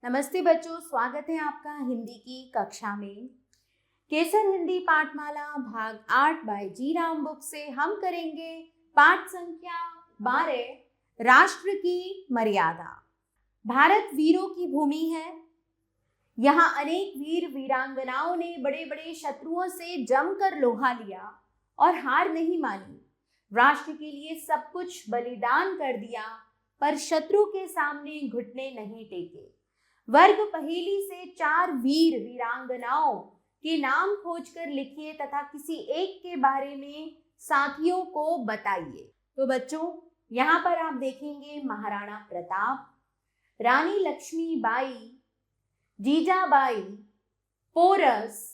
नमस्ते बच्चों, स्वागत है आपका हिंदी की कक्षा में। केसर हिंदी पाठमाला भाग 8 बाय जी राम बुक से हम करेंगे पाठ संख्या 12, राष्ट्र की मर्यादा। भारत वीरों की भूमि है। यहाँ अनेक वीर वीरांगनाओं ने बड़े बड़े शत्रुओं से जमकर लोहा लिया और हार नहीं मानी। राष्ट्र के लिए सब कुछ बलिदान कर दिया, पर शत्रु के सामने घुटने नहीं टेके। वर्ग पहेली से 4 वीर वीरांगनाओं के नाम खोजकर लिखिए तथा किसी एक के बारे में साथियों को बताइए। तो बच्चों, यहाँ पर आप देखेंगे महाराणा प्रताप, रानी लक्ष्मीबाई, जीजाबाई, पोरस।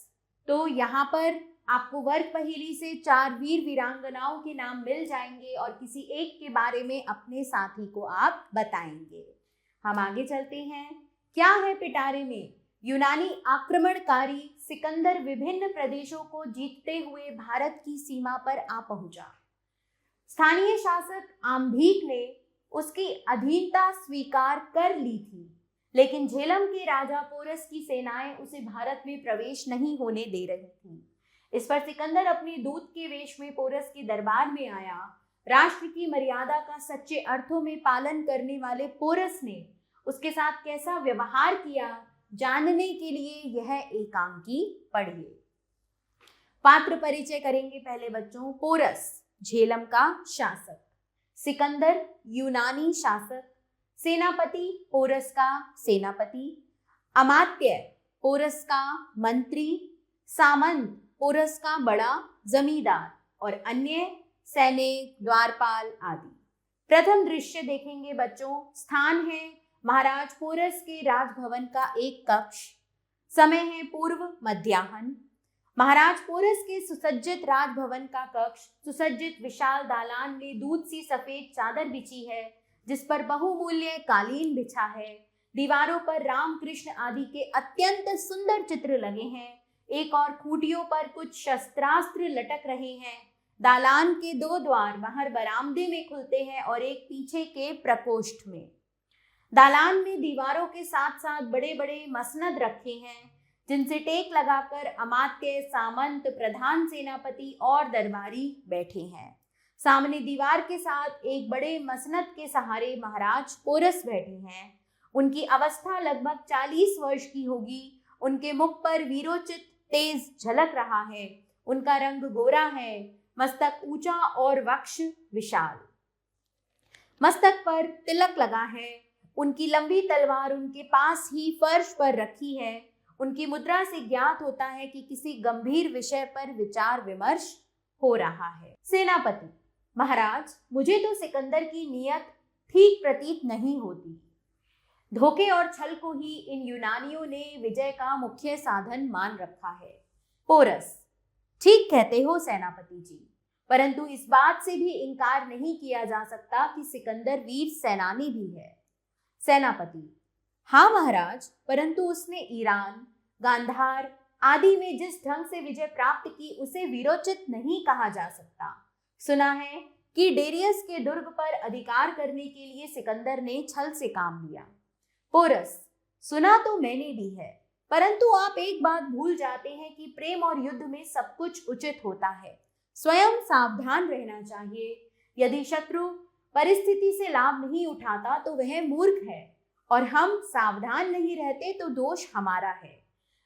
तो यहाँ पर आपको वर्ग पहेली से 4 वीर वीरांगनाओं के नाम मिल जाएंगे और किसी एक के बारे में अपने साथी को आप बताएंगे। हम आगे चलते हैं। क्या है पिटारे में? यूनानी आक्रमणकारी सिकंदर विभिन्न प्रदेशों को जीतते हुए भारत की सीमा पर आ पहुंचा। स्थानीय शासक आम्भीक ने उसकी अधीनता स्वीकार कर ली थी, लेकिन झेलम के राजा पोरस की सेनाएं उसे भारत में प्रवेश नहीं होने दे रही थी। इस पर सिकंदर अपने दूत के वेश में पोरस के दरबार में आया। राष्ट्र की मर्यादा का सच्चे अर्थों में पालन करने वाले पोरस ने उसके साथ कैसा व्यवहार किया, जानने के लिए यह एकांकी पढ़िए। पात्र परिचय करेंगे पहले बच्चों। पोरस झेलम का शासक, सिकंदर यूनानी शासक, सेनापति पोरस का सेनापति, अमात्य पोरस का मंत्री, सामंत पोरस का बड़ा जमींदार और अन्य सैनिक, द्वारपाल आदि। प्रथम दृश्य देखेंगे बच्चों। स्थान है महाराज पोरस के राजभवन का एक कक्ष। समय है पूर्व मध्याह्न। महाराज पोरस के सुसज्जित राजभवन का कक्ष सुसज्जित विशाल दालान में दूध सी सफेद चादर बिछी है, जिस पर बहुमूल्य कालीन बिछा है। दीवारों पर राम कृष्ण आदि के अत्यंत सुंदर चित्र लगे हैं। एक और खूंटियों पर कुछ शस्त्रास्त्र लटक रहे हैं। दालान के 2 द्वार बाहर बरामदे में खुलते हैं और एक पीछे के प्रकोष्ठ में। दालान में दीवारों के साथ साथ बड़े बड़े मसनद रखे हैं, जिनसे टेक लगाकर अमात्य, सामंत, प्रधान सेनापति और दरबारी बैठे हैं। सामने दीवार के साथ एक बड़े मसनद के सहारे महाराज पोरस बैठे हैं। उनकी अवस्था लगभग 40 वर्ष की होगी। उनके मुख पर वीरोचित तेज झलक रहा है। उनका रंग गोरा है, मस्तक ऊंचा और वक्ष विशाल। मस्तक पर तिलक लगा है। उनकी लंबी तलवार उनके पास ही फर्श पर रखी है। उनकी मुद्रा से ज्ञात होता है कि किसी गंभीर विषय पर विचार विमर्श हो रहा है। सेनापति: महाराज, मुझे तो सिकंदर की नीयत ठीक प्रतीत नहीं होती। धोखे और छल को ही इन यूनानियों ने विजय का मुख्य साधन मान रखा है। पोरस: ठीक कहते हो सेनापति जी, परंतु इस बात से भी इनकार नहीं किया जा सकता कि सिकंदर वीर सेनानी भी है। सेनापति: हाँ महाराज, परंतु उसने ईरान, गांधार आदि में जिस ढंग से विजय प्राप्त की, उसे वीरोचित नहीं कहा जा सकता। सुना है कि डेरियस के दुर्ग पर अधिकार करने के लिए सिकंदर ने छल से काम लिया। पोरस: सुना तो मैंने भी है, परंतु आप एक बात भूल जाते हैं कि प्रेम और युद्ध में सब कुछ उचित होता है। स्वयं सावधान रहना चाहिए। यदि शत्रु परिस्थिति से लाभ नहीं उठाता तो वह मूर्ख है, और हम सावधान नहीं रहते तो दोष हमारा है।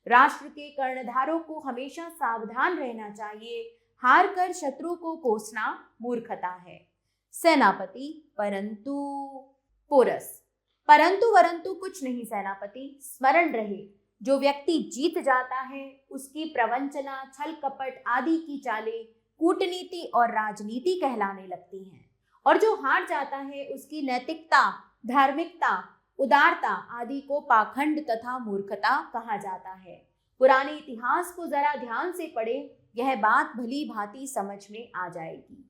राष्ट्र के कर्णधारों को हमेशा सावधान रहना चाहिए। हार कर शत्रु को कोसना मूर्खता है। सेनापति: परंतु। पोरस: परंतु वरंतु कुछ नहीं सेनापति। स्मरण रहे, जो व्यक्ति जीत जाता है उसकी प्रवंचना, छल कपट आदि की चालें कूटनीति और राजनीति कहलाने लगती हैं, और जो हार जाता है उसकी नैतिकता, धार्मिकता, उदारता आदि को पाखंड तथा मूर्खता कहा जाता है। पुराने इतिहास को जरा ध्यान से पढ़े, यह बात भली भांति समझ में आ जाएगी।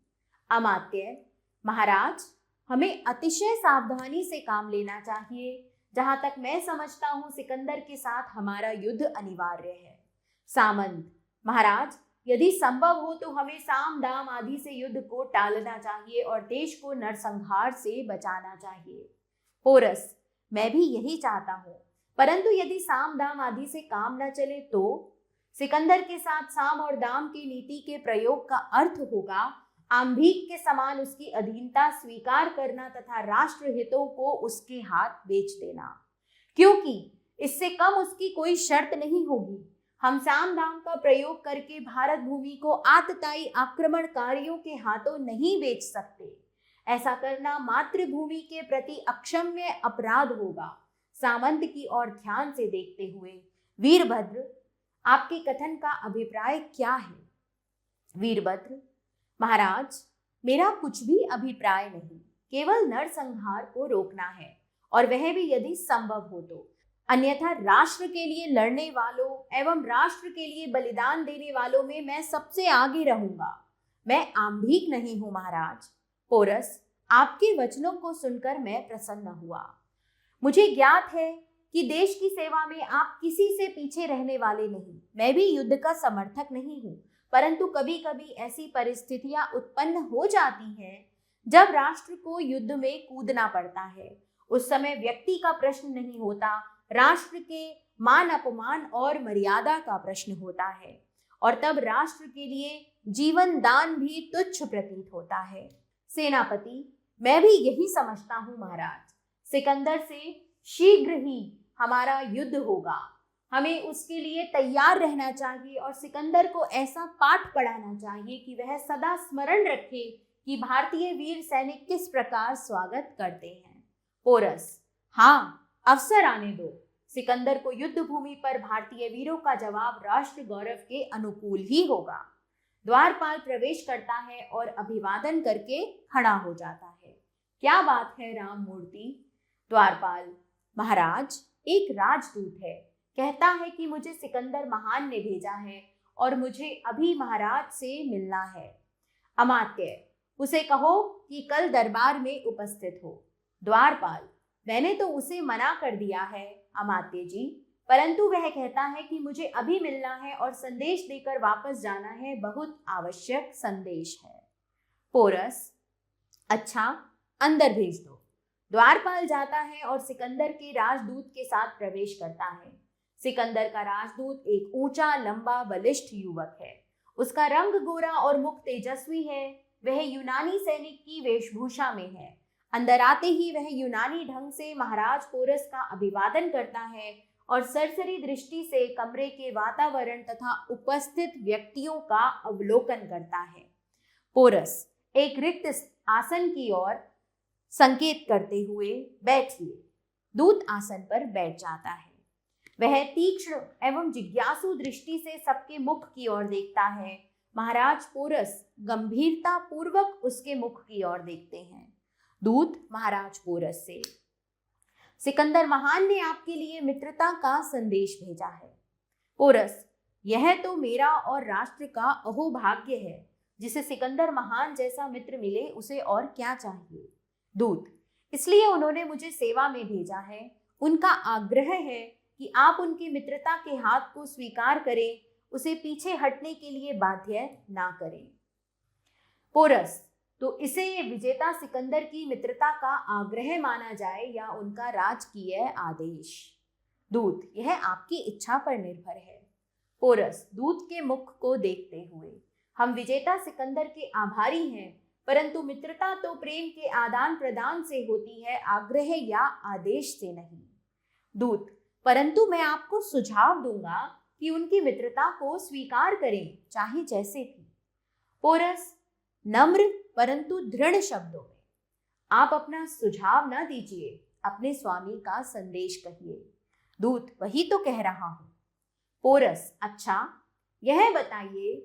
अमात्य: महाराज, हमें अतिशय सावधानी से काम लेना चाहिए। जहां तक मैं समझता हूं, सिकंदर के साथ हमारा युद्ध अनिवार्य है। सामंत: महाराज, यदि संभव हो तो हमें साम दाम आदि से युद्ध को टालना चाहिए और देश को नरसंहार से बचाना चाहिए। पोरस: मैं भी यही चाहता हूँ। परंतु यदि साम दाम आदि से काम न चले तो सिकंदर के साथ साम और दाम की नीति के प्रयोग का अर्थ होगा आंभीक के समान उसकी अधीनता स्वीकार करना तथा राष्ट्र हितों को उसके हाथ बेच देना, क्योंकि इससे कम उसकी कोई शर्त नहीं होगी। हम साम दाम का प्रयोग करके भारत भूमि को आतताई आक्रमणकारियों के हाथों नहीं बेच सकते। ऐसा करना मातृभूमि के प्रति अक्षम्य अपराध होगा। सामंत की ओर ध्यान से देखते हुए वीरभद्र, आपके कथन का अभिप्राय क्या है? वीरभद्र, महाराज, मेरा कुछ भी अभिप्राय नहीं, केवल नरसंहार को रोकना है, और वह भी यदि संभव हो तो। अन्यथा राष्ट्र के लिए लड़ने वालों एवं राष्ट्र के लिए बलिदान देने वालों में मैं सबसे आगे रहूंगा। मैं आंभीक नहीं हूं महाराज। पोरस, आपके वचनों को सुनकर मैं प्रसन्न हुआ। मुझे ज्ञात है कि देश की सेवा में आप किसी से पीछे रहने वाले नहीं। मैं भी युद्ध का समर्थक नहीं हूं, परंतु कभी कभी ऐसी परिस्थितियां उत्पन्न हो जाती हैं जब राष्ट्र को युद्ध में कूदना पड़ता है। उस समय व्यक्ति का प्रश्न नहीं होता, राष्ट्र के मान अपमान और मर्यादा का प्रश्न होता है, और तब राष्ट्र के लिए जीवन दान भी तुच्छ प्रतीत होता है। सेनापति, मैं भी यही समझता हूं महाराज। सिकंदर से शीघ्र ही हमारा युद्ध होगा। हमें उसके लिए तैयार रहना चाहिए और सिकंदर को ऐसा पाठ पढ़ाना चाहिए कि वह सदा स्मरण रखे कि भारतीय वीर सैनिक किस प्रकार स्वागत करते हैं। पोरस, हाँ, अवसर आने दो। सिकंदर को युद्ध भूमि पर भारतीय वीरों का जवाब राष्ट्र गौरव के अनुकूल ही होगा। द्वारपाल प्रवेश करता है और अभिवादन करके खड़ा हो जाता है। क्या बात है राम मूर्ति? द्वारपाल, महाराज, एक राजदूत है, कहता है कि मुझे सिकंदर महान ने भेजा है और मुझे अभी महाराज से मिलना है। अमात्य, उसे कहो कि कल दरबार में उपस्थित हो। द्वारपाल, मैंने तो उसे मना कर दिया है अमात्य जी, परंतु वह कहता है कि मुझे अभी मिलना है और संदेश देकर वापस जाना है, बहुत आवश्यक संदेश है। पोरस, अच्छा, अंदर भेज दो। द्वारपाल जाता है और सिकंदर के राजदूत के साथ प्रवेश करता है। सिकंदर का राजदूत एक ऊंचा, लंबा, बलिष्ठ युवक है। उसका रंग गोरा और मुख तेजस्वी है। वह यूनानी सैनिक की वेशभूषा में है। अंदर आते ही वह यूनानी ढंग से महाराज पोरस का अभिवादन करता है और सरसरी दृष्टि से कमरे के वातावरण तथा उपस्थित व्यक्तियों का अवलोकन करता है। पोरस एक रिक्त आसन की ओर संकेत करते हुए, बैठिए। दूत आसन पर बैठ जाता है। वह तीक्ष्ण एवं जिज्ञासु दृष्टि से सबके मुख की ओर देखता है। महाराज पोरस गंभीरता पूर्वक उसके मुख की ओर देखते हैं। दूत महाराज पोरस से, सिकंदर महान ने आपके लिए मित्रता का संदेश भेजा है। पोरस, यह तो मेरा और राष्ट्र का अहोभाग्य है। जिसे सिकंदर महान जैसा मित्र मिले उसे और क्या चाहिए। दूत, इसलिए उन्होंने मुझे सेवा में भेजा है। उनका आग्रह है कि आप उनकी मित्रता के हाथ को स्वीकार करें, उसे पीछे हटने के लिए बाध्य ना करें। पोरस, तो इसे विजेता सिकंदर की मित्रता का आग्रह माना जाए या उनका राजकीय आदेश। दूत, यह आपकी इच्छा पर निर्भर है। पोरस दूत के मुख को देखते हुए, हम विजेता सिकंदर के आभारी हैं, परंतु मित्रता तो प्रेम के आदान प्रदान से होती है, आग्रह या आदेश से नहीं। दूत, परंतु मैं आपको सुझाव दूंगा कि उनकी मित्रता को स्वीकार करें, चाहे जैसे भी। पोरस नम्र परंतु दृढ़ शब्दों में, आप अपना सुझाव न दीजिए, अपने स्वामी का संदेश कहिए। दूत, वही तो कह रहा हूं। पोरस, अच्छा, यह बताइए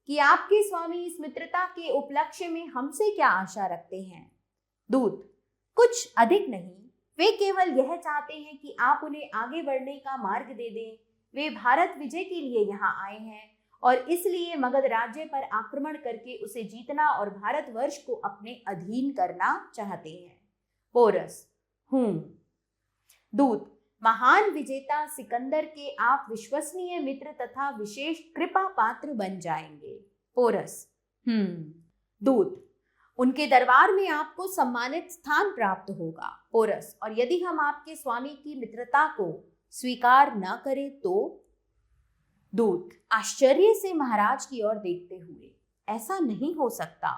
कि आपके स्वामी इस मित्रता के उपलक्ष्य में हमसे क्या आशा रखते हैं। दूत, कुछ अधिक नहीं, वे केवल यह चाहते हैं कि आप उन्हें आगे बढ़ने का मार्ग दे दें। वे भारत विजय के लिए यहाँ आए हैं और इसलिए मगध राज्य पर आक्रमण करके उसे जीतना और भारतवर्ष को अपने अधीन करना चाहते हैं। पोरस, दूत, महान विजेता सिकंदर के आप विश्वसनीय मित्र तथा विशेष कृपा पात्र बन जाएंगे। पोरस, दूत, उनके दरबार में आपको सम्मानित स्थान प्राप्त होगा। पोरस, और यदि हम आपके स्वामी की मित्रता को स्वीकार न करे तो? दूत आश्चर्य से महाराज की ओर देखते हुए, ऐसा नहीं हो सकता।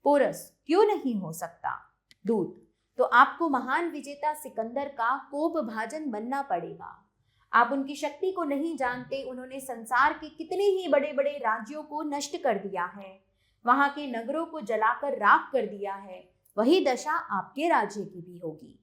पोरस, क्यों नहीं हो सकता? दूत, तो आपको महान विजेता सिकंदर का कोप भाजन बनना पड़ेगा। आप उनकी शक्ति को नहीं जानते। उन्होंने संसार के कितने ही बड़े बड़े राज्यों को नष्ट कर दिया है, वहां के नगरों को जलाकर राख कर दिया है। वही दशा आपके राज्य की भी होगी।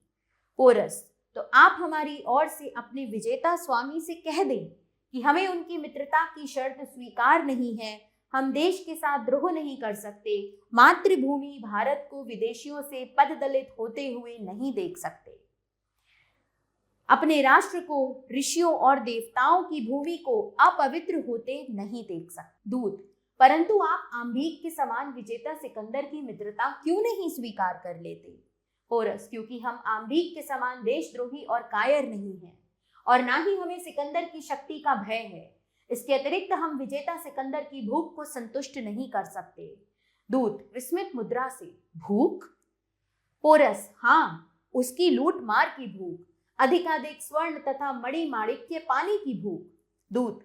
पोरस, तो आप हमारी ओर से अपने विजेता स्वामी से कह दें कि हमें उनकी मित्रता की शर्त स्वीकार नहीं है। हम देश के साथ द्रोह नहीं कर सकते। मातृभूमि भारत को विदेशियों से पददलित होते हुए नहीं देख सकते। अपने राष्ट्र को, ऋषियों और देवताओं की भूमि को अपवित्र होते नहीं देख सकते। दूत, परंतु आप आम्भीक के समान विजेता सिकंदर की मित्रता क्यों नहीं स्वीकार कर लेते? पोरस, क्योंकि हम आम्भीक के समान देशद्रोही और कायर नहीं हैं, और ना ही हमें सिकंदर की शक्ति का भय है। इसके अतिरिक्त हम विजेता सिकंदर की भूख को संतुष्ट नहीं कर सकते। दूत विस्मित मुद्रा से, भूख? पोरस, हाँ, उसकी लूट मार की भूख, अधिकाधिक स्वर्ण तथा मणि माणिक्य पाने की भूख। दूत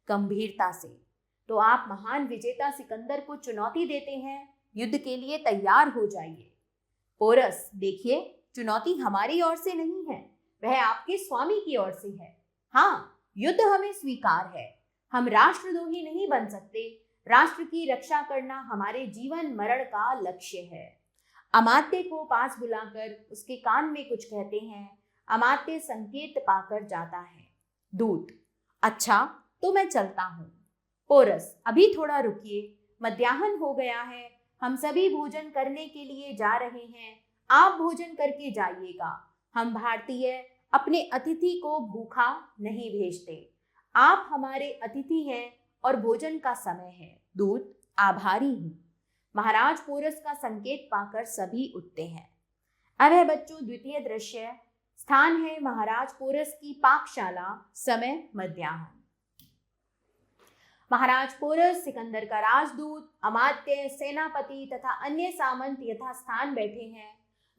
गंभीरता से, तो आप महान विजेता सिकंदर को चुनौती देते हैं, युद्ध के लिए तैयार हो जाइए। पोरस, देखिए, चुनौती हमारी ओर से नहीं है, वह आपके स्वामी की ओर से है। हाँ, युद्ध हमें स्वीकार है। हम राष्ट्रद्रोही नहीं बन सकते। राष्ट्र की रक्षा करना हमारे जीवन मरण का लक्ष्य है। अमात्य को पास बुलाकर उसके कान में कुछ कहते हैं। अमात्य संकेत पाकर जाता है। दूत, अच्छा, तो मैं चलता हूँ। पोरस, अभी थोड़ा रुकिए, मध्याह्न हो गया है। हम सभी भोजन करने के लिए जा रहे हैं। आप भोजन करके जाइएगा। हम भारतीय अपने अतिथि को भूखा नहीं भेजते। आप हमारे अतिथि हैं और भोजन का समय है। दूत, आभारी हूँ। महाराज पोरस का संकेत पाकर सभी उठते हैं। अब है बच्चों द्वितीय दृश्य। स्थान है महाराज पोरस की पाकशाला, समय मध्याह्न। महाराज पोरस, सिकंदर का राजदूत, अमात्य, सेनापति तथा अन्य सामंत यथास्थान बैठे हैं।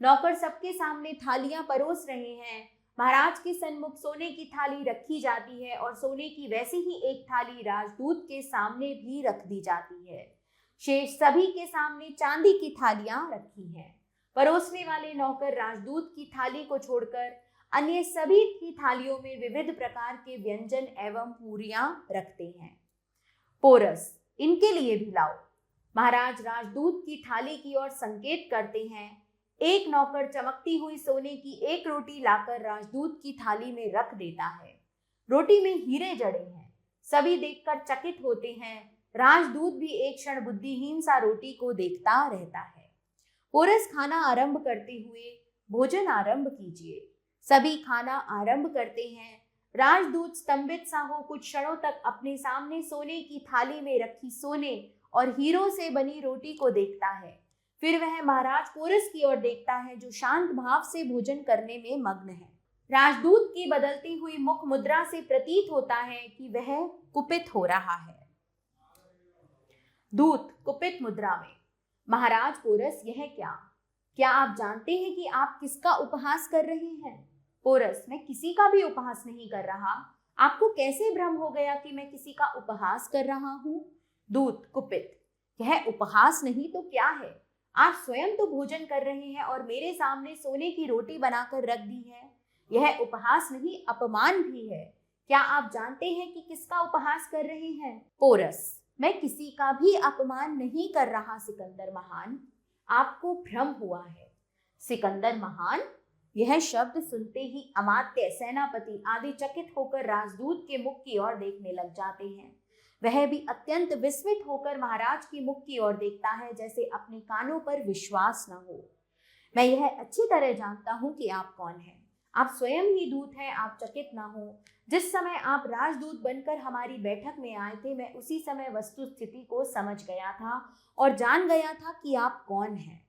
नौकर सबके सामने थालियां परोस रहे हैं। महाराज के सन्मुख सोने की थाली रखी जाती है और सोने की वैसी ही एक थाली राजदूत के सामने भी रख दी जाती है। शेष सभी के सामने चांदी की थालियां रखी हैं। परोसने वाले नौकर राजदूत की थाली को छोड़कर अन्य सभी की थालियों में विविध प्रकार के व्यंजन एवं पूरियां रखते हैं। पोरस, इनके लिए भी लाओ। महाराज राजदूत की थाली की ओर संकेत करते हैं। एक नौकर चमकती हुई सोने की एक रोटी लाकर राजदूत की थाली में रख देता है। रोटी में हीरे जड़े हैं। सभी देखकर चकित होते हैं। राजदूत भी एक क्षण बुद्धिहीन सा रोटी को देखता रहता है। पोरस, खाना आरंभ करते हुए, भोजन आरंभ कीजिए। सभी खाना आरंभ करते हैं। राजदूत स्तंभित सा हो कुछ क्षणों तक अपने सामने सोने की थाली में रखी सोने और हीरों से बनी रोटी को देखता है। फिर वह महाराज पोरस की ओर देखता है, जो शांत भाव से भोजन करने में मग्न है। राजदूत की बदलती हुई मुख मुद्रा से प्रतीत होता है कि वह कुपित हो रहा है। दूत कुपित मुद्रा में, महाराज पोरस, यह क्या आप जानते हैं कि आप किसका उपहास कर रहे हैं? पोरस, मैं किसी का भी उपहास नहीं कर रहा। आपको कैसे भ्रम हो गया कि मैं किसी का उपहास कर रहा हूँ? दूत कुपित, यह उपहास नहीं तो क्या है? आप स्वयं तो भोजन कर रहे हैं और मेरे सामने सोने की रोटी बनाकर रख दी है। यह उपहास नहीं, अपमान भी है। क्या आप जानते हैं कि किसका उपहास कर रहे हैं? पोरस, मैं किसी का भी अपमान नहीं कर रहा सिकंदर महान, आपको भ्रम हुआ है। सिकंदर महान? यह शब्द सुनते ही अमात्य, सेनापति आदि चकित होकर राजदूत के मुख की ओर देखने लग जाते हैं। वह भी अत्यंत विस्मित होकर महाराज की मुख की ओर देखता है, जैसे अपने कानों पर विश्वास न हो। मैं यह अच्छी तरह जानता हूं कि आप कौन हैं। आप स्वयं ही दूत हैं, आप चकित न हो। जिस समय आप राजदूत बनकर हमारी बैठक में आए थे, मैं उसी समय वस्तु स्थिति को समझ गया था और जान गया था कि आप कौन हैं।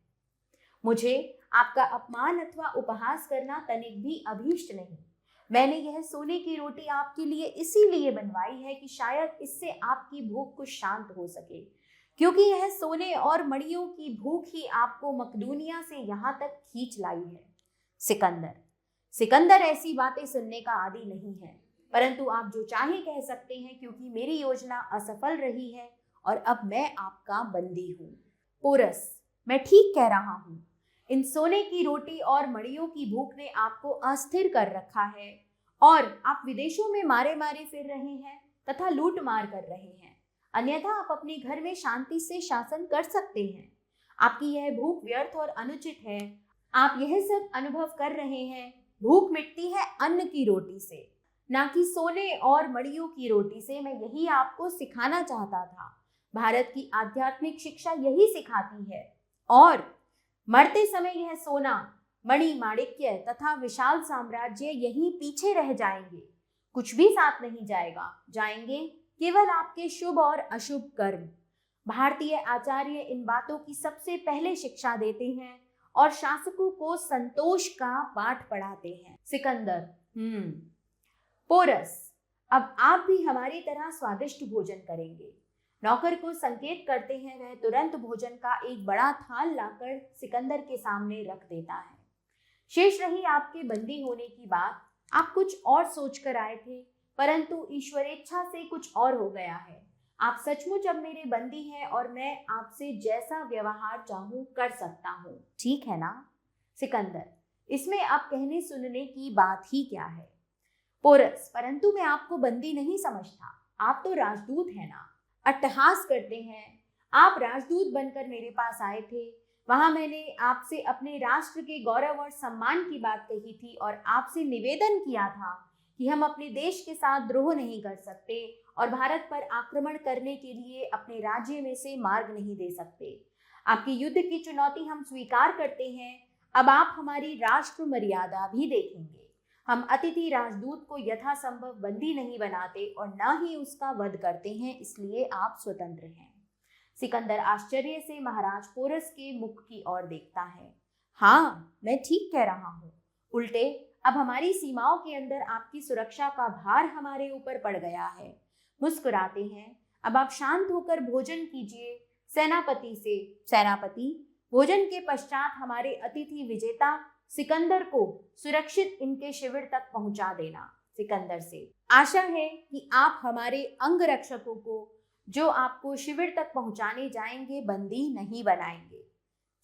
मुझे आपका अपमान अथवा उपहास करना तनिक भी अभीष्ट नहीं। मैंने यह सोने की रोटी आपके लिए इसीलिए बनवाई है कि शायद इससे आपकी भूख कुछ शांत हो सके, क्योंकि यह सोने और मणियों की भूख ही आपको मकदूनिया से यहाँ तक खींच लाई है। सिकंदर, सिकंदर ऐसी बातें सुनने का आदी नहीं है, परंतु आप जो चाहे कह सकते हैं, क्योंकि मेरी योजना असफल रही है और अब मैं आपका बंदी हूँ। पोरस, मैं ठीक कह रहा हूँ। इन सोने की रोटी और मड़ियों की भूख ने आपको अस्थिर कर रखा है और आप विदेशों में मारे मारे फिर रहे हैं तथा लूट मार कर रहे हैं। अन्यथा आप अपने घर में शांति से शासन कर सकते हैं। आपकी यह भूख व्यर्थ और अनुचित है। आप यह सब अनुभव कर रहे हैं। भूख मिटती है अन्न की रोटी से, ना कि सोने और मड़ियों की रोटी से। मैं यही आपको सिखाना चाहता था। भारत की आध्यात्मिक शिक्षा यही सिखाती है और मरते समय यह सोना, मणि, माणिक्य तथा विशाल साम्राज्य यहीं पीछे रह जाएंगे। कुछ भी साथ नहीं जाएगा। जाएंगे केवल आपके शुभ और अशुभ कर्म। भारतीय आचार्य इन बातों की सबसे पहले शिक्षा देते हैं और शासकों को संतोष का पाठ पढ़ाते हैं। सिकंदर, पोरस, अब आप भी हमारी तरह स्वादिष्ट भोजन करेंगे। नौकर को संकेत करते हैं। वह तुरंत भोजन का एक बड़ा थाल लाकर सिकंदर के सामने रख देता है। शेष रही आपके बंदी होने की बात। आप कुछ और सोचकर आए थे, परंतु ईश्वरेच्छा से कुछ और हो गया है। आप सचमुच अब मेरे बंदी हैं और मैं आपसे जैसा व्यवहार चाहूं कर सकता हूं। ठीक है ना? सिकंदर, इसमें अब कहने सुनने की बात ही क्या है? पोरस, परंतु मैं आपको बंदी नहीं समझता। आप तो राजदूत हैं ना? अट्टहास करते हैं। आप राजदूत बनकर मेरे पास आए थे। वहां मैंने आपसे अपने राष्ट्र के गौरव और सम्मान की बात कही थी और आपसे निवेदन किया था कि हम अपने देश के साथ द्रोह नहीं कर सकते और भारत पर आक्रमण करने के लिए अपने राज्य में से मार्ग नहीं दे सकते। आपकी युद्ध की चुनौती हम स्वीकार करते हैं। अब आप हमारी राष्ट्र मर्यादा भी देखेंगे। हम अतिथि राजदूत को यथासंभव बंदी नहीं बनाते और न ही उसका वध करते हैं, इसलिए आप स्वतंत्र हैं। सिकंदर आश्चर्य से महाराज पोरस के मुख की ओर देखता है। हाँ, मैं ठीक कह रहा हूँ। उल्टे अब हमारी सीमाओं के अंदर आपकी सुरक्षा का भार हमारे ऊपर पड़ गया है। मुस्कुराते हैं। अब आप शांत होकर भोजन कीजिए। सेनापति से, सेनापति, भोजन के पश्चात हमारे अतिथि विजेता सिकंदर को सुरक्षित इनके शिविर तक पहुंचा देना। सिकंदर से, आशा है कि आप हमारे अंगरक्षकों को जो आपको शिविर तक पहुंचाने जाएंगे बंदी नहीं बनाएंगे।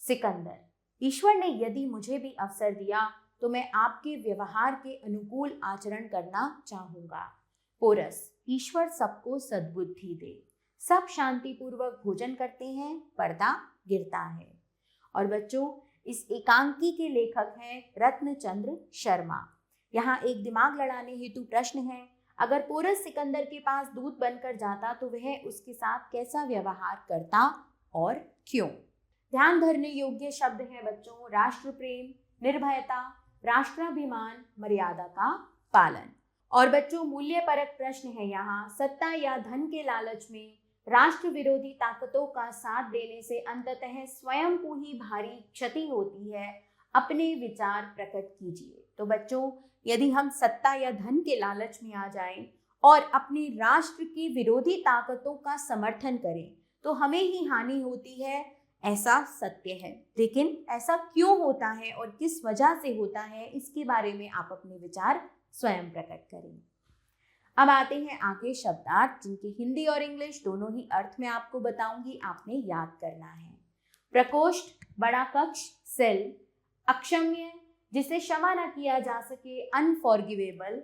सिकंदर, ईश्वर ने यदि मुझे भी अवसर दिया तो मैं आपके व्यवहार के अनुकूल आचरण करना चाहूंगा। पोरस, ईश्वर सबको सद्बुद्धि दे। सब शांतिपूर्वक भोजन करते हैं। पर्दा गिरता है। और बच्चों, इस एकांकी के लेखक हैं रत्नचंद्र शर्मा। यहाँ एक दिमाग लड़ाने हेतु प्रश्न है। अगर पोरस सिकंदर के पास दूत बनकर जाता तो वह उसके साथ कैसा व्यवहार करता और क्यों? ध्यान धरने योग्य शब्द हैं बच्चों। राष्ट्र प्रेम, निर्भयता, राष्ट्राभिमान, मर्यादा का पालन। और बच्चों, मूल्य परक प्रश्न है यहाँ। सत्ता या धन के लालच में राष्ट्र विरोधी ताकतों का साथ देने से अंततः स्वयं को ही भारी क्षति होती है। अपने विचार प्रकट कीजिए। तो बच्चों, यदि हम सत्ता या धन के लालच में आ जाएं और अपने राष्ट्र की विरोधी ताकतों का समर्थन करें तो हमें ही हानि होती है, ऐसा सत्य है। लेकिन ऐसा क्यों होता है और किस वजह से होता है, इसके बारे में आप अपने विचार स्वयं प्रकट करें। अब आते हैं आगे शब्दार्थ, जिनके हिंदी और इंग्लिश दोनों ही अर्थ में आपको बताऊंगी, आपने याद करना है। प्रकोष्ठ, बड़ा कक्ष, सेल। अक्षम्य, जिसे क्षमा न किया जा सके, अनफॉरगिवेबल।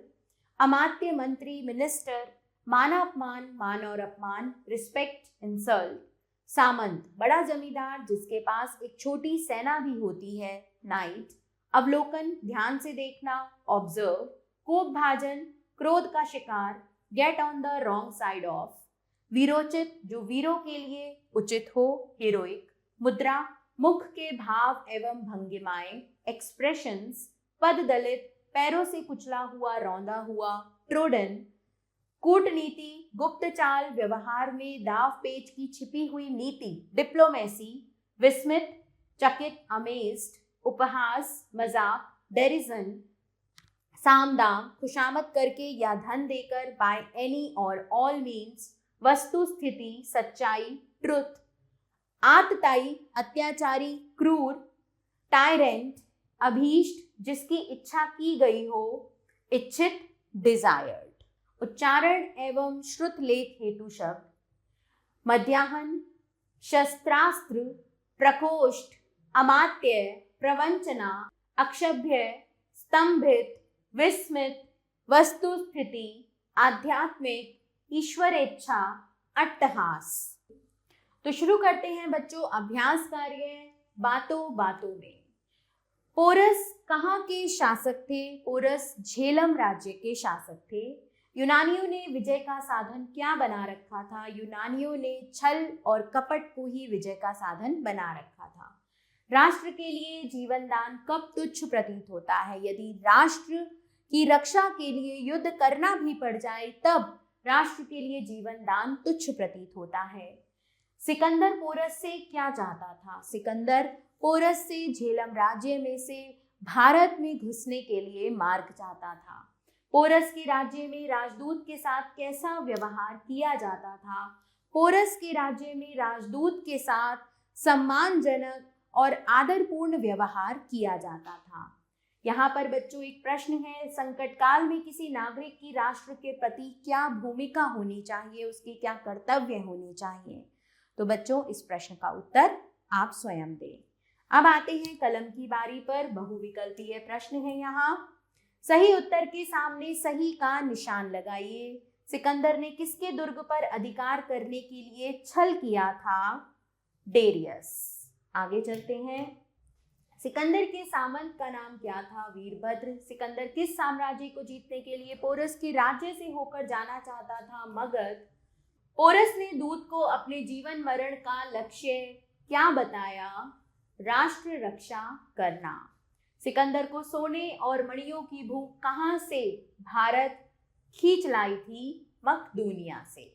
अमात्य, मंत्री, मिनिस्टर। मानापमान, मान और अपमान, रिस्पेक्ट, इंसल्ट। सामंत, बड़ा जमींदार जिसके पास एक छोटी सेना भी होती है, नाइट। अवलोकन, ध्यान से देखना, ऑब्जर्व। कोपभाजन, क्रोध का शिकार, get on the wrong side of. वीरोचित, जो वीरों के लिए उचित हो, हीरोइक। मुद्रा, मुख के भाव एवं भंगिमाएं, एक्सप्रेशंस। पद दलित, पैरों से कुचला हुआ, रौंदा हुआ, ट्रोडन। कूटनीति, गुप्त चाल, व्यवहार में दाव पेच की छिपी हुई नीति, डिप्लोमेसी। विस्मित, चकित, अमेज्ड। उपहास, मजाक, डेरिजन। सामदाम, खुशामद करके या धन देकर, बाय एनी और ऑल मीन्स। वस्तु स्थिति, सच्चाई, ट्रुथ। आतताई, अत्याचारी, क्रूर। टायरेंट, अभीष्ट, जिसकी इच्छा की गई हो, इच्छित, डिजायर्ड। उच्चारण एवं श्रुत लेख हेतु शब्द मध्याह्न, शस्त्रास्त्र, प्रकोष्ठ, अमात्य, प्रवंचना, अक्षभ्य, स्तंभित, विस्मित, वस्तुस्थिति, आध्यात्मिक, ईश्वरेच्छा, अट्टहास। तो शुरू करते हैं बच्चों अभ्यास कार्य बातों बातों में। पोरस कहाँ के शासक थे? पोरस झेलम राज्य के शासक थे। यूनानियों ने विजय का साधन क्या बना रखा था? यूनानियों ने छल और कपट को ही विजय का साधन बना रखा था। राष्ट्र के लिए जीवन दान कब तुच्छ प्रतीत होता है? यदि राष्ट्र की रक्षा के लिए युद्ध करना भी पड़ जाए तब राष्ट्र के लिए जीवन दान तुच्छ प्रतीत होता है। सिकंदर पोरस से क्या चाहता था? सिकंदर पोरस से झेलम राज्य में से भारत में घुसने के लिए मार्ग चाहता था। पोरस के राज्य में राजदूत के साथ कैसा व्यवहार किया जाता था? पोरस के राज्य में राजदूत के साथ सम्मानजनक और आदरपूर्ण व्यवहार किया जाता था। यहाँ पर बच्चों एक प्रश्न है, संकट काल में किसी नागरिक की राष्ट्र के प्रति क्या भूमिका होनी चाहिए, उसके क्या कर्तव्य होने चाहिए? तो बच्चों इस प्रश्न का उत्तर आप स्वयं दें। अब आते हैं कलम की बारी पर। बहुविकल्पीय प्रश्न है यहाँ। सही उत्तर के सामने सही का निशान लगाइए। सिकंदर ने किसके दुर्ग पर अधिकार करने के लिए छल किया था? डेरियस। आगे चलते हैं। सिकंदर के सामंत का नाम क्या था? वीरभद्र। सिकंदर किस साम्राज्य को जीतने के लिए पोरस के राज्य से होकर जाना चाहता था? मगध। पोरस ने दूत को अपने जीवन मरण का लक्ष्य क्या बताया? राष्ट्र रक्षा करना। सिकंदर को सोने और मणियों की भूख कहाँ से भारत खींच लाई थी? मकदूनिया से।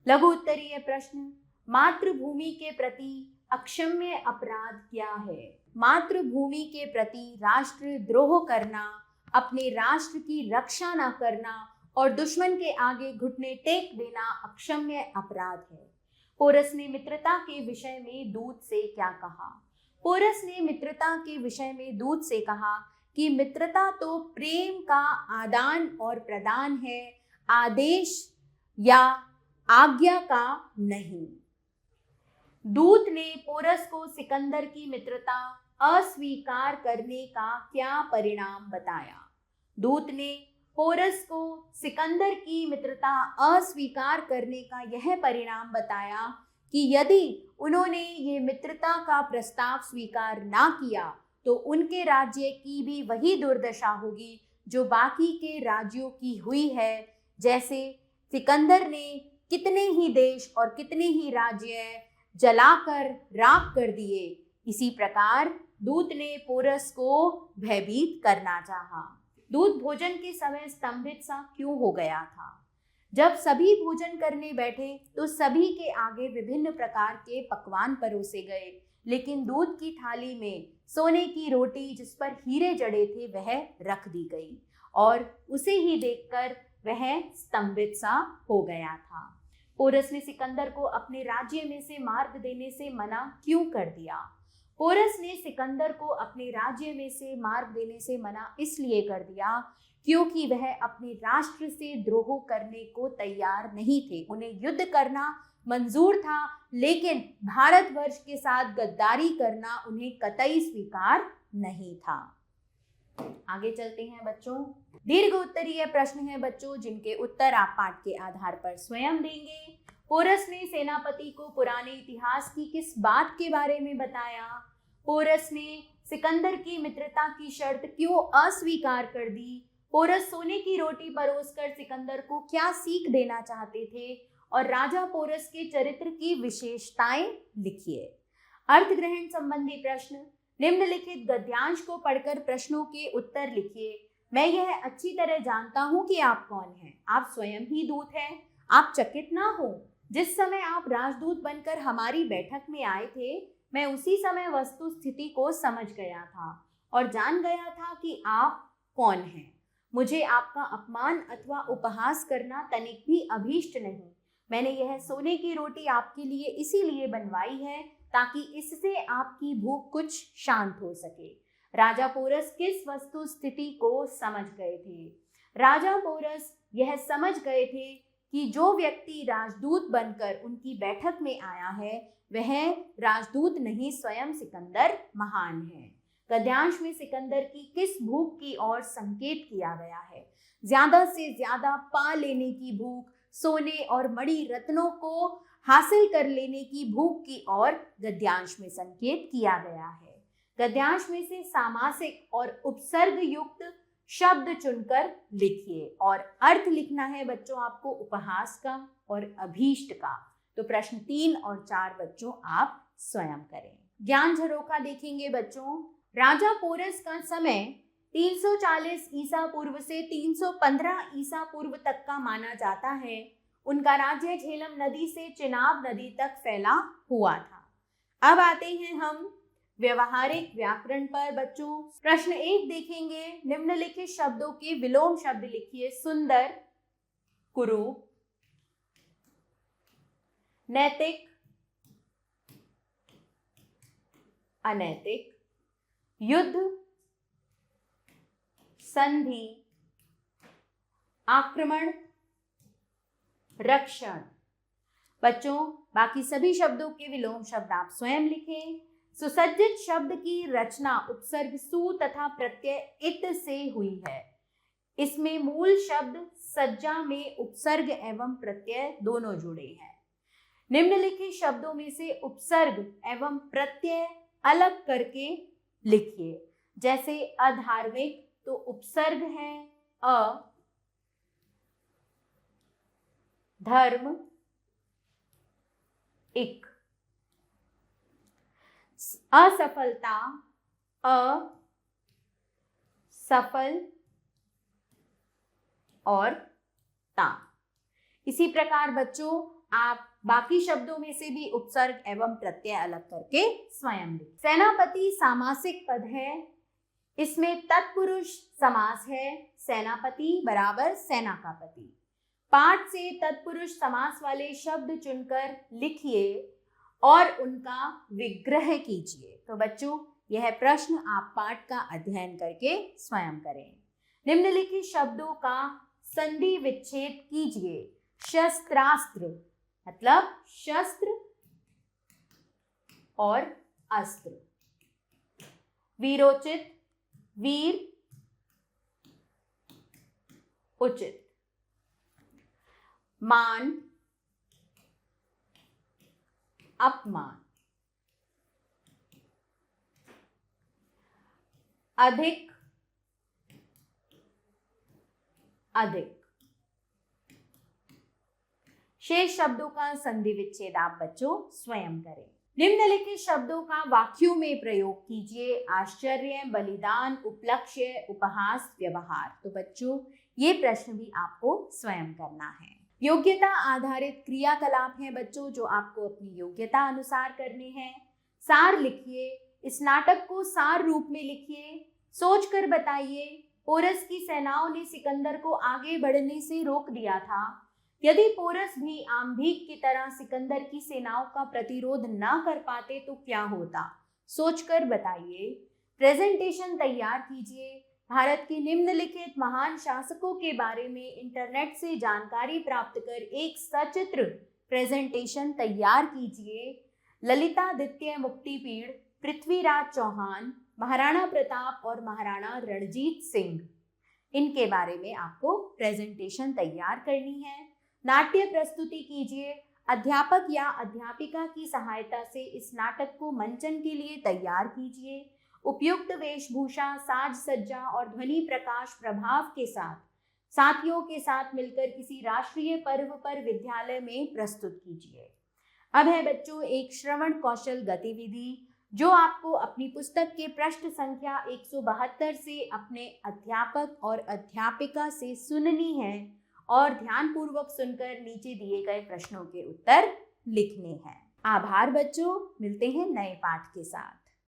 लघु उत्तरीय प्रश्न, मातृभूमि के प्रति अक्षम्य अपराध क्या है? मातृभूमि के प्रति राष्ट्र द्रोह करना, अपने राष्ट्र की रक्षा न करना और दुश्मन के आगे घुटने टेक देना अक्षम्य अपराध है। पोरस ने मित्रता के विषय में दूत से क्या कहा? पोरस ने मित्रता के विषय में दूत से कहा कि मित्रता तो प्रेम का आदान और प्रदान है, आदेश या आज्ञा का नहीं। दूत ने पोरस को सिकंदर की मित्रता अस्वीकार करने का क्या परिणाम बताया? दूत ने पोरस को सिकंदर की मित्रता अस्वीकार करने का यह परिणाम बताया कि यदि उन्होंने ये मित्रता का प्रस्ताव स्वीकार ना किया तो उनके राज्य की भी वही दुर्दशा होगी जो बाकी के राज्यों की हुई है। जैसे सिकंदर ने कितने ही देश और कितने ही राज्य जलाकर राख कर दिए, इसी प्रकार दूत ने पोरस को भयभीत करना चाहा। दूत भोजन के समय स्तंभित सा क्यों हो गया था? जब सभी भोजन करने बैठे तो सभी के आगे विभिन्न प्रकार के पकवान परोसे गए, लेकिन दूत की थाली में सोने की रोटी जिस पर हीरे जड़े थे वह रख दी गई और उसे ही देखकर वह स्तंभित सा हो गया था। पोरस ने सिकंदर को अपने राज्य में से मार्ग देने से मना क्यों कर दिया? पोरस ने सिकंदर को अपने राज्य में से मार्ग देने से मना इसलिए कर दिया क्योंकि वह अपने राष्ट्र से द्रोह करने को तैयार नहीं थे। उन्हें युद्ध करना मंजूर था, लेकिन भारतवर्ष के साथ गद्दारी करना उन्हें कतई स्वीकार नहीं था। आगे चलते हैं बच्चों। दीर्घ उत्तरीय प्रश्न है बच्चों, जिनके उत्तर आप पाठ के आधार पर स्वयं देंगे। पोरस ने सेनापति को पुराने इतिहास की किस बात के बारे में बताया? पोरस ने सिकंदर की मित्रता की शर्त क्यों अस्वीकार कर दी? पोरस सोने की रोटी परोसकर सिकंदर को क्या सीख देना चाहते थे? और राजा पोरस के चरित्र की विशेषताएं लिखिए। अर्थग्रहण संबंधी प्रश्न, निम्नलिखित गद्यांश को पढ़कर प्रश्नों के उत्तर लिखिए। मैं यह अच्छी तरह जानता हूं कि आप कौन हैं। आप स्वयं ही दूत हैं। आप चकित ना हो। जिस समय आप राजदूत बनकर हमारी बैठक में आए थे, मैं उसी समय वस्तु स्थिति को समझ गया था और जान गया था कि आप कौन हैं। मुझे आपका अपमान अथवा उपहास करना तनिक भी अभीष्ट नहीं। मैंने यह सोने की रोटी आपके लिए इसीलिए बनवाई है ताकि इससे आपकी भूख कुछ शांत हो सके। राजा पोरस किस वस्तु स्थिति को समझ गए थे? राजा पोरस यह समझ गए थे कि जो व्यक्ति राजदूत बनकर उनकी बैठक में आया है वह राजदूत नहीं, स्वयं सिकंदर महान है। गद्यांश में सिकंदर की किस भूख की ओर संकेत किया गया है? ज्यादा से ज्यादा पा लेने की भूख, सोने और मणि रत्नों को हासिल कर लेने की भूख की ओर गद्यांश में संकेत किया गया है। गद्यांश में से सामासिक और उपसर्ग युक्त शब्द चुनकर लिखिए और अर्थ लिखना है बच्चों आपको उपहास का और अभीष्ट का। तो प्रश्न 3 और 4 बच्चों आप स्वयं करें। ज्ञान झरोखा देखेंगे बच्चों। राजा पोरस का समय 340 ईसा पूर्व से 315 ईसा पूर्व तक का माना जाता है। उनका राज्य झेलम नदी से चिनाब नदी तक फैला हुआ था। अब आते हैं हम व्यवहारिक व्याकरण पर बच्चों। प्रश्न 1 देखेंगे। निम्नलिखित शब्दों के विलोम शब्द लिखिए। सुंदर, कुरूप, नैतिक, अनैतिक, युद्ध, संधि, आक्रमण, रक्षण। बच्चों बाकी सभी शब्दों के विलोम शब्द आप स्वयं लिखें। सुसज्जित शब्द की रचना उपसर्ग सु तथा प्रत्यय इत से हुई है। इसमें मूल शब्द सज्जा में उपसर्ग एवं प्रत्यय दोनों जुड़े हैं। निम्नलिखित शब्दों में से उपसर्ग एवं प्रत्यय अलग करके लिखिए। जैसे अधार्मिक तो उपसर्ग है अ, धर्म इक, असफलता अ, सफल और ता। इसी प्रकार बच्चों आप बाकी शब्दों में से भी उपसर्ग एवं प्रत्यय अलग करके स्वयं लिखें। सेनापति सामासिक पद है। इसमें तत्पुरुष समास है। सेनापति बराबर सेना का पति। पाठ से तत्पुरुष समास वाले शब्द चुनकर लिखिए और उनका विग्रह कीजिए। तो बच्चों यह प्रश्न आप पाठ का अध्ययन करके स्वयं करें। निम्नलिखित शब्दों का संधि विच्छेद कीजिए। शस्त्रास्त्र मतलब शस्त्र और अस्त्र। वीरोचित वीर उचित। मान अपमान। अधिक अधिक। शेष शब्दों का संधि विच्छेद आप बच्चों स्वयं करें। निम्नलिखित शब्दों का वाक्यों में प्रयोग कीजिए। आश्चर्य, बलिदान, उपलक्ष्य, उपहास, व्यवहार। तो बच्चों ये प्रश्न भी आपको स्वयं करना है। योग्यता आधारित क्रियाकलाप हैं बच्चों जो आपको अपनी योग्यता अनुसार करने हैं। सार लिखिए। इस नाटक को सार रूप में लिखिए। सोचकर बताइए। पोरस की सेनाओं ने सिकंदर को आगे बढ़ने से रोक दिया था। यदि पोरस भी आम्भीक की तरह सिकंदर की सेनाओं का प्रतिरोध न कर पाते तो क्या होता? सोचकर बताइए। प्रेजेंटेशन तैयार कीजिए। भारत के निम्नलिखित महान शासकों के बारे में इंटरनेट से जानकारी प्राप्त कर एक सचित्र प्रेजेंटेशन तैयार कीजिए। ललितादित्य मुक्तिपीड़, पृथ्वीराज चौहान, महाराणा प्रताप और महाराणा रणजीत सिंह, इनके बारे में आपको प्रेजेंटेशन तैयार करनी है। नाट्य प्रस्तुति कीजिए। अध्यापक या अध्यापिका की सहायता से इस नाटक को मंचन के लिए तैयार कीजिए। उपयुक्त वेशभूषा, साज सज्जा और ध्वनि प्रकाश प्रभाव के साथ साथियों के साथ मिलकर किसी राष्ट्रीय पर्व पर विद्यालय में प्रस्तुत कीजिए। अब है बच्चों एक श्रवण कौशल गतिविधि जो आपको अपनी पुस्तक के पृष्ठ संख्या 172 से अपने अध्यापक और अध्यापिका से सुननी है और ध्यानपूर्वक सुनकर नीचे दिए गए प्रश्नों के उत्तर लिखने हैं। आभार बच्चों, मिलते हैं नए पाठ के साथ।